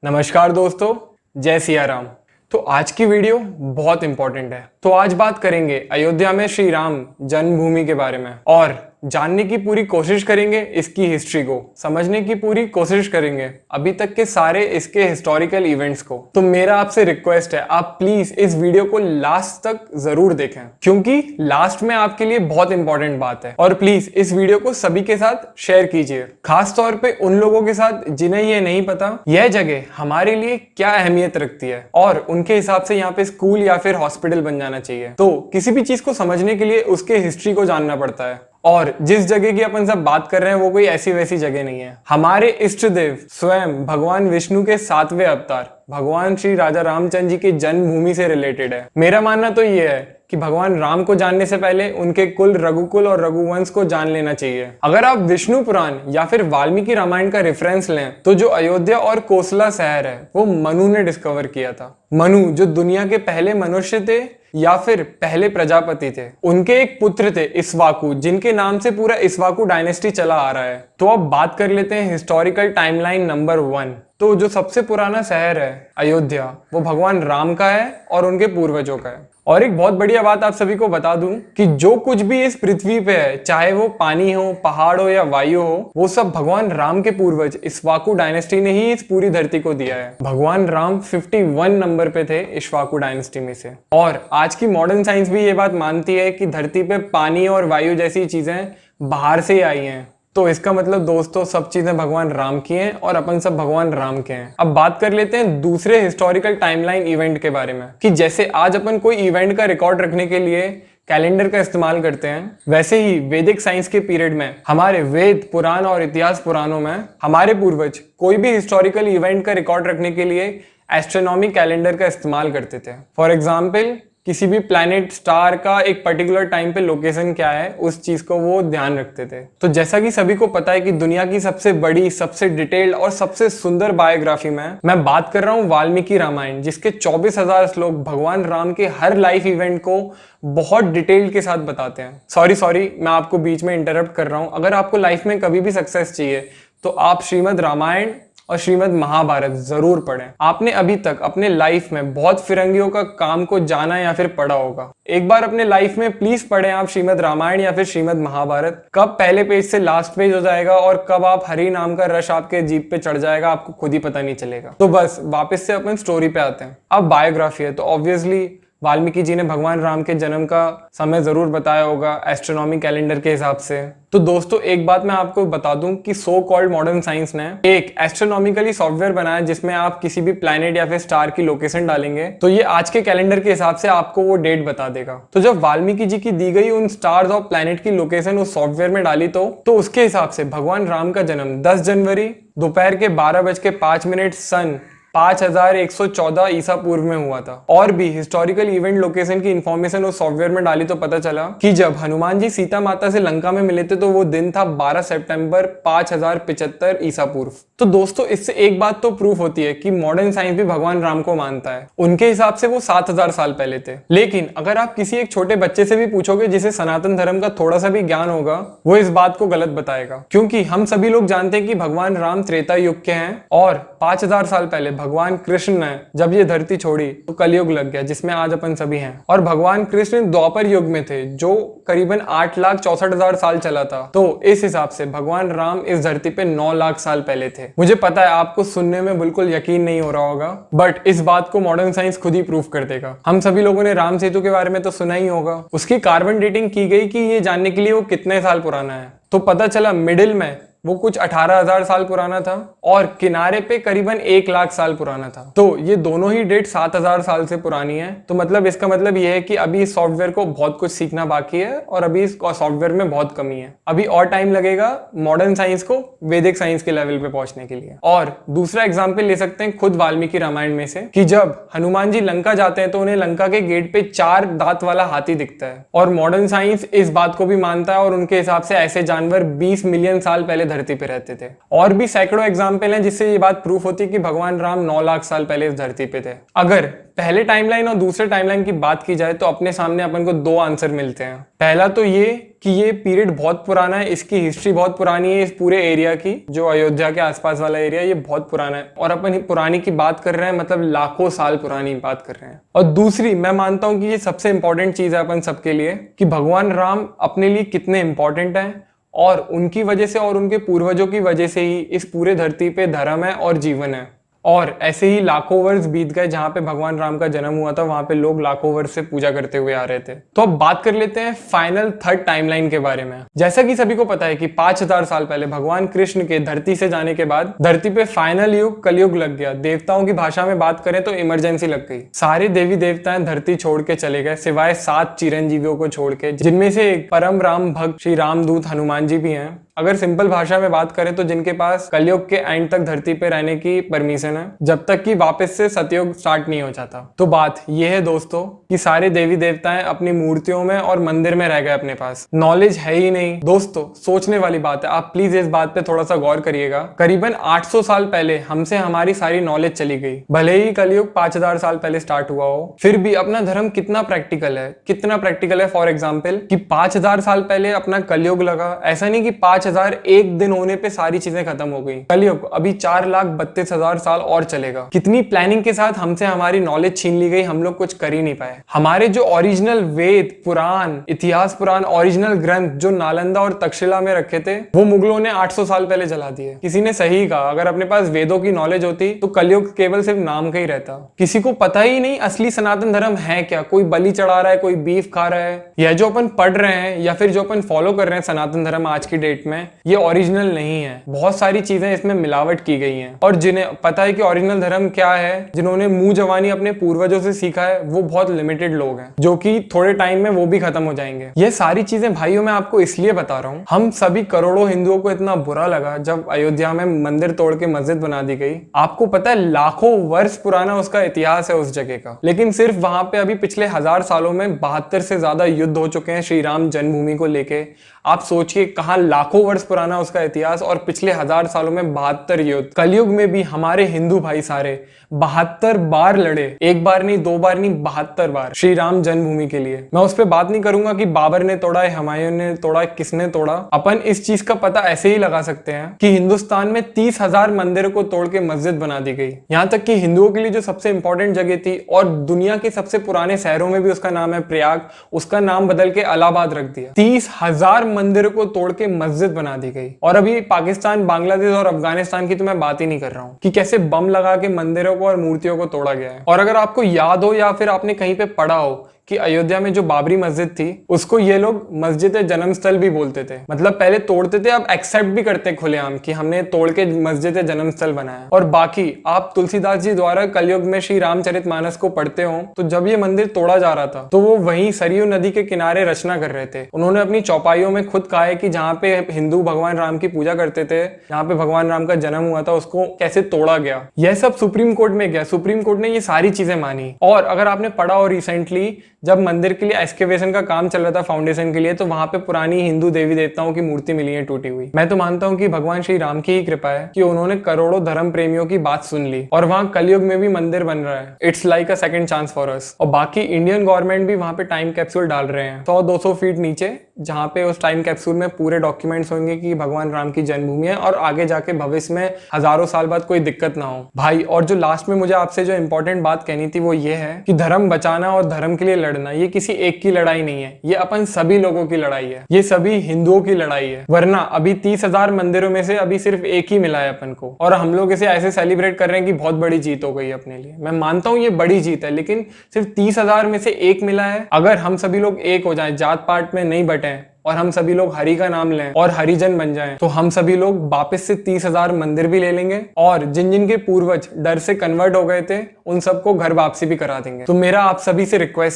नमस्कार दोस्तों, जय सिया राम। तो आज की वीडियो बहुत इंपॉर्टेंट है। तो आज बात करेंगे अयोध्या में श्री राम जन्मभूमि के बारे में और जानने की पूरी कोशिश करेंगे, इसकी हिस्ट्री को समझने की पूरी कोशिश करेंगे, अभी तक के सारे इसके हिस्टोरिकल इवेंट्स को। तो मेरा आपसे रिक्वेस्ट है, आप प्लीज इस वीडियो को लास्ट तक जरूर देखें, क्योंकि लास्ट में आपके लिए बहुत इंपॉर्टेंट बात है। और प्लीज इस वीडियो को सभी के साथ शेयर कीजिए, खास तौर पे उन लोगों के साथ जिन्हें ये नहीं पता यह जगह हमारे लिए क्या अहमियत रखती है और उनके हिसाब से यहाँ पे स्कूल या फिर हॉस्पिटल बन जाना चाहिए। तो किसी भी चीज को समझने के लिए उसके हिस्ट्री को जानना पड़ता है। और जिस जगह की अपन सब बात कर रहे हैं वो कोई ऐसी वैसी जगह नहीं है। हमारे इष्ट देव स्वयं भगवान विष्णु के 7वें अवतार भगवान श्री राजा रामचंद्र जी की जन्मभूमि से रिलेटेड है। मेरा मानना तो ये है कि भगवान राम को जानने से पहले उनके कुल रघुकुल और रघुवंश को जान लेना चाहिए। अगर आप विष्णु पुराण या फिर वाल्मीकि रामायण का रेफरेंस लें तो जो अयोध्या और कोसला शहर है वो मनु ने डिस्कवर किया था। मनु जो दुनिया के पहले मनुष्य थे या फिर पहले प्रजापति थे, उनके एक पुत्र थे इक्ष्वाकु, जिनके नाम से पूरा इक्ष्वाकु डायनेस्टी चला आ रहा है। तो अब बात कर लेते हैं हिस्टोरिकल टाइमलाइन नंबर 1। तो जो सबसे पुराना शहर है अयोध्या, वो भगवान राम का है और उनके पूर्वजों का है। और एक बहुत बढ़िया बात आप सभी को बता दूं कि जो कुछ भी इस पृथ्वी पे है, चाहे वो पानी हो, पहाड़ हो या वायु हो, वो सब भगवान राम के पूर्वज इक्ष्वाकु डायनेस्टी ने ही इस पूरी धरती को दिया है। भगवान राम 51 नंबर पे थे इक्ष्वाकु डायनेस्टी में से। और आज की मॉडर्न साइंस भी ये बात मानती है कि धरती पे पानी और वायु जैसी चीजें बाहर से ही आई हैं। तो इसका मतलब दोस्तों सब चीजें भगवान राम की हैं और अपन सब भगवान राम के हैं। अब बात कर लेते हैं दूसरे हिस्टोरिकल टाइमलाइन इवेंट के बारे में, कि जैसे आज अपन कोई इवेंट का रिकॉर्ड रखने के लिए कैलेंडर का इस्तेमाल करते हैं, वैसे ही वैदिक साइंस के पीरियड में हमारे वेद पुराण और इतिहास पुराणों में हमारे पूर्वज कोई भी हिस्टोरिकल इवेंट का रिकॉर्ड रखने के लिए एस्ट्रोनॉमी कैलेंडर का इस्तेमाल करते थे। फॉर एग्जाम्पल, किसी भी प्लैनेट स्टार का एक पर्टिकुलर टाइम पे लोकेशन क्या है, उस चीज को वो ध्यान रखते थे। तो जैसा कि सभी को पता है कि दुनिया की सबसे बड़ी, सबसे डिटेल्ड और सबसे सुंदर बायोग्राफी में मैं बात कर रहा हूँ वाल्मीकि रामायण, जिसके 24,000 श्लोक भगवान राम के हर लाइफ इवेंट को बहुत डिटेल के साथ बताते हैं। सॉरी मैं आपको बीच में इंटरप्ट कर रहा हूँ। अगर आपको लाइफ में कभी भी सक्सेस चाहिए तो आप श्रीमद् रामायण और श्रीमद् महाभारत जरूर पढ़ें। आपने अभी तक अपने लाइफ में बहुत फिरंगियों का काम को जाना या फिर पढ़ा होगा। एक बार अपने लाइफ में प्लीज पढ़ें आप श्रीमद् रामायण या फिर श्रीमद् महाभारत। कब पहले पेज से लास्ट पेज हो जाएगा और कब आप हरि नाम का रश आपके जीभ पे चढ़ जाएगा, आपको खुद ही पता नहीं चलेगा। तो बस वापस से अपन स्टोरी पे आते हैं। अब बायोग्राफी है तो ऑब्वियसली वाल्मीकि जी ने भगवान राम के जन्म का समय जरूर बताया होगा एस्ट्रोनॉमी कैलेंडर के हिसाब से। तो दोस्तों एक बात मैं आपको बता दूं कि सो कॉल्ड मॉडर्न साइंस ने एक एस्ट्रोनॉमिकली सॉफ्टवेयर बनाया जिसमें आप किसी भी प्लैनेट या फिर स्टार की लोकेशन डालेंगे तो ये आज के कैलेंडर के हिसाब से आपको वो डेट बता देगा। तो जब वाल्मीकि जी की दी गई उन स्टार्स और प्लैनेट की लोकेशन उस सॉफ्टवेयर में डाली तो उसके हिसाब से भगवान राम का जन्म 10 जनवरी दोपहर के 12:05 सन 5114 ईसा पूर्व में हुआ था। और भी हिस्टोरिकल इवेंट लोकेशन की इंफॉर्मेशन उस सॉफ्टवेयर में डाली तो पता चला कि जब हनुमान जी सीता माता से लंका में मिले थे तो वो दिन था 12 सितंबर 5075 ईसा पूर्व। तो दोस्तों इससे एक बात तो प्रूफ होती है कि मॉडर्न साइंस भी भगवान राम को मानता है। उनके हिसाब से वो 7000 साल पहले थे। लेकिन अगर आप किसी एक छोटे बच्चे से भी पूछोगे जिसे सनातन धर्म का थोड़ा सा भी ज्ञान होगा, वो इस बात को गलत बताएगा, क्योंकि हम सभी लोग जानते हैं कि भगवान राम त्रेता युग के हैं और 5000 साल पहले भगवान कृष्ण ने जब ये धरती छोड़ी तो कलयुग लग गया, जिसमें आज अपन सभी हैं। और भगवान कृष्ण द्वापर युग में थे जो करीबन 8,64,000 साल चला था। तो इस हिसाब से भगवान राम इस धरती पे 9 लाख साल पहले थे। मुझे पता है आपको सुनने में बिल्कुल यकीन नहीं हो रहा होगा, बट इस बात को मॉडर्न साइंस खुद ही प्रूफ कर देगा। हम सभी लोगों ने राम सेतु के बारे में तो सुना ही होगा। उसकी कार्बन डेटिंग की गई कि ये जानने के लिए वो कितने साल पुराना है। तो पता चला मिडिल में वो कुछ 18,000 साल पुराना था और किनारे पे करीबन 1 लाख साल पुराना था। तो ये दोनों ही डेट 7000 साल से पुरानी है। तो मतलब इसका मतलब ये है कि अभी इस सॉफ्टवेयर को बहुत कुछ सीखना बाकी है और अभी इस सॉफ्टवेयर में बहुत कमी है। अभी और टाइम लगेगा मॉडर्न साइंस को वैदिक साइंस के लेवल पे पहुंचने के लिए। और दूसरा एग्जाम्पल ले सकते हैं खुद वाल्मीकि रामायण में से, कि जब हनुमान जी लंका जाते हैं तो उन्हें लंका के गेट पे 4 दांत वाला हाथी दिखता है। और मॉडर्न साइंस इस बात को भी मानता है और उनके हिसाब से ऐसे जानवर 20 मिलियन साल पहले धरती पे रहते थे। और भी सैकड़ों एग्जाम्पल हैं जिससे ये बात प्रूफ होती है कि भगवान राम 9 लाख साल पहले इस धरती पे थे। अगर पहले टाइमलाइन और दूसरे टाइमलाइन की बात की जाए तो अपने सामने अपन को 2 आंसर मिलते हैं। पहला तो ये कि ये पीरियड बहुत पुराना है, इसकी हिस्ट्री बहुत पुरानी है, इस पूरे एरिया की जो अयोध्या के आसपास वाला एरिया ये बहुत पुराना है और अपन पुरानी की बात कर रहे हैं, मतलब लाखों साल पुरानी बात कर रहे हैं। और दूसरी मैं मानता हूं कि ये सबसे इंपॉर्टेंट चीज है अपन सबके लिए कि भगवान राम अपने लिए कितने इंपॉर्टेंट हैं और उनकी वजह से और उनके पूर्वजों की वजह से ही इस पूरे धरती पे धर्म है और जीवन है। और ऐसे ही लाखों वर्ष बीत गए, जहां पे भगवान राम का जन्म हुआ था वहां पे लोग लाखों वर्ष से पूजा करते हुए आ रहे थे। तो अब बात कर लेते हैं फाइनल थर्ड टाइमलाइन के बारे में। जैसा कि सभी को पता है कि 5000 साल पहले भगवान कृष्ण के धरती से जाने के बाद धरती पे फाइनल युग कलयुग लग गया। देवताओं की भाषा में बात करें तो इमरजेंसी लग गई। सारे देवी देवताएं धरती छोड़ के चले गए सिवाय 7 चिरंजीवियों को छोड़ के, जिनमें से एक परम राम भक्त श्री रामदूत हनुमान जी भी हैं। अगर सिंपल भाषा में बात करें तो जिनके पास कलयुग के एंड तक धरती पे रहने की परमिशन है, जब तक कि वापस से सतयुग स्टार्ट नहीं हो जाता। तो बात यह है दोस्तों कि सारे देवी देवताएं अपनी मूर्तियों में और मंदिर में रह गए, अपने पास नॉलेज है ही नहीं। दोस्तों सोचने वाली बात है, आप प्लीज इस बात पे थोड़ा सा गौर करिएगा। करीबन 800 साल पहले हमसे हमारी सारी नॉलेज चली गई। भले ही कलयुग 5000 साल पहले स्टार्ट हुआ हो, फिर भी अपना धर्म कितना प्रैक्टिकल है, कितना प्रैक्टिकल है। फॉर एग्जाम्पल कि 5000 साल पहले अपना कलयुग लगा, ऐसा नहीं कि 5001 दिन होने पे सारी चीजें खत्म हो गई। कलयुग अभी 4,32,000 साल और चलेगा। कितनी प्लानिंग के साथ हमसे हमारी नॉलेज छीन ली गई, हम लोग कुछ कर ही नहीं पाए। हमारे जो ओरिजिनल वेद पुराण, इतिहास पुराण, ओरिजिनल ग्रंथ जो नालंदा और तक्षशिला में रखे थे वो मुगलों ने 800 साल पहले जला दिए। किसी ने सही कहा, अगर अपने पास वेदों की नॉलेज होती तो कलयुग केवल सिर्फ नाम का ही रहता। किसी को पता ही नहीं असली सनातन धर्म है क्या। कोई बलि चढ़ा रहा है, कोई बीफ खा रहा है। यह जो अपन पढ़ रहे हैं या फिर जो अपन फॉलो कर रहे हैं सनातन धर्म आज की डेट में, ये ओरिजिनल नहीं है। बहुत सारी चीजें इसमें मिलावट की गई हैं। और जिन्हें पता है कि ओरिजिनल धर्म क्या है, जिन्होंने मुंह जवानी अपने पूर्वजों से सीखा है, वो बहुत लिमिटेड लोग हैं, जो कि थोड़े टाइम में वो भी खत्म हो जाएंगे। ये सारी चीजें भाइयों मैं आपको इसलिए बता रहा हूँ, हम सभी करोड़ों हिंदुओं को इतना बुरा लगा जब अयोध्या में मंदिर तोड़ के मस्जिद बना दी गई। आपको पता है लाखों वर्ष पुराना उसका इतिहास है उस जगह का, लेकिन सिर्फ वहां पे अभी पिछले 1000 सालों में 72 से ज्यादा युद्ध हो चुके हैं श्री राम जन्मभूमि को लेके। आप सोचिए कहां लाखों वर्ष पुराना उसका इतिहास और पिछले 1000 सालों में 72 युद्ध। कलयुग में भी हमारे हिंदू भाई सारे 72 बार लड़े, एक बार नहीं, 2 बार नहीं, 72 बार श्री राम जन्मभूमि के लिए। मैं उस पर बात नहीं करूंगा कि बाबर ने तोड़ा है, हुमायूं ने तोड़ा, किसने तोड़ा। अपन इस चीज का पता ऐसे ही लगा सकते हैं कि हिंदुस्तान में 30,000 मंदिरों को तोड़ के मस्जिद बना दी गई। यहाँ तक कि हिंदुओं के लिए जो सबसे इंपॉर्टेंट जगह थी और दुनिया के सबसे पुराने शहरों में भी उसका नाम है प्रयाग, उसका नाम बदल के इलाहाबाद रख दिया। 30,000 मंदिरों को तोड़ के मस्जिद बना दी गई। और अभी पाकिस्तान, बांग्लादेश और अफगानिस्तान की तो मैं बात ही नहीं कर रहा हूं कि कैसे बम लगा के मंदिरों को और मूर्तियों को तोड़ा गया है। और अगर आपको याद हो या फिर आपने कहीं पे पढ़ा हो कि अयोध्या में जो बाबरी मस्जिद थी उसको ये लोग मस्जिद जन्म स्थल भी बोलते थे। मतलब पहले तोड़ते थे, अब एक्सेप्ट भी करते खुलेआम कि हमने तोड़ के मस्जिद जन्म स्थल बनाया। और बाकी आप तुलसीदास जी द्वारा कलयुग में श्री रामचरितमानस को पढ़ते हो तो जब ये मंदिर तोड़ा जा रहा था तो वो वहीं सरयू नदी के किनारे रचना कर रहे थे। उन्होंने अपनी चौपाइयों में खुद कहा है कि जहाँ पे हिंदू भगवान राम की पूजा करते थे, जहाँ पे भगवान राम का जन्म हुआ था, उसको कैसे तोड़ा गया। यह सब सुप्रीम कोर्ट में गया, सुप्रीम कोर्ट ने ये सारी चीजें मानी। और अगर आपने पढ़ा हो रिसेंटली जब मंदिर के लिए एक्सकेवेशन का काम चल रहा था फाउंडेशन के लिए, तो वहां पे पुरानी हिंदू देवी देवताओं की मूर्ति मिली है टूटी हुई। मैं तो मानता हूं कि भगवान श्री राम की ही कृपा है कि उन्होंने करोड़ों धर्म प्रेमियों की बात सुन ली और वहां कलयुग में भी मंदिर बन रहा है। It's like a second chance for us. और बाकी इंडियन गवर्नमेंट भी वहां पे टाइम कैप्सूल डाल रहे हैं 100-200 फीट नीचे, जहां पे उस टाइम कैप्सूल में पूरे डॉक्यूमेंट्स होंगे कि भगवान राम की जन्मभूमि है और आगे जाके भविष्य में हजारों साल बाद कोई दिक्कत ना हो भाई। और जो लास्ट में मुझे आपसे जो इंपॉर्टेंट बात कहनी थी वो ये है कि धर्म बचाना और धर्म के लिए लड़ना ये किसी एक की लड़ाई नहीं है, ये अपन सभी लोगों की लड़ाई है, ये सभी हिंदुओं की लड़ाई है। वरना अभी 30,000 मंदिरों में से अभी सिर्फ एक ही मिला है अपन को और हम लोग इसे ऐसे सेलिब्रेट कर रहे हैं कि बहुत बड़ी जीत हो गई अपने लिए। मैं मानता हूं ये बड़ी जीत है, लेकिन सिर्फ 30,000 में से एक मिला है। अगर हम सभी लोग एक हो जाएं, जात पात में नहीं बटें और हम सभी लोग हरि का नाम लें और हरिजन बन जाएं, तो हम सभी लोग वापस से 30,000 मंदिर भी ले लेंगे और जिन जिन के पूर्वज डर से कन्वर्ट हो गए थे उन सबको घर वापसी भी करा देंगे। तो मेरा आप सभी से रिक्वेस्ट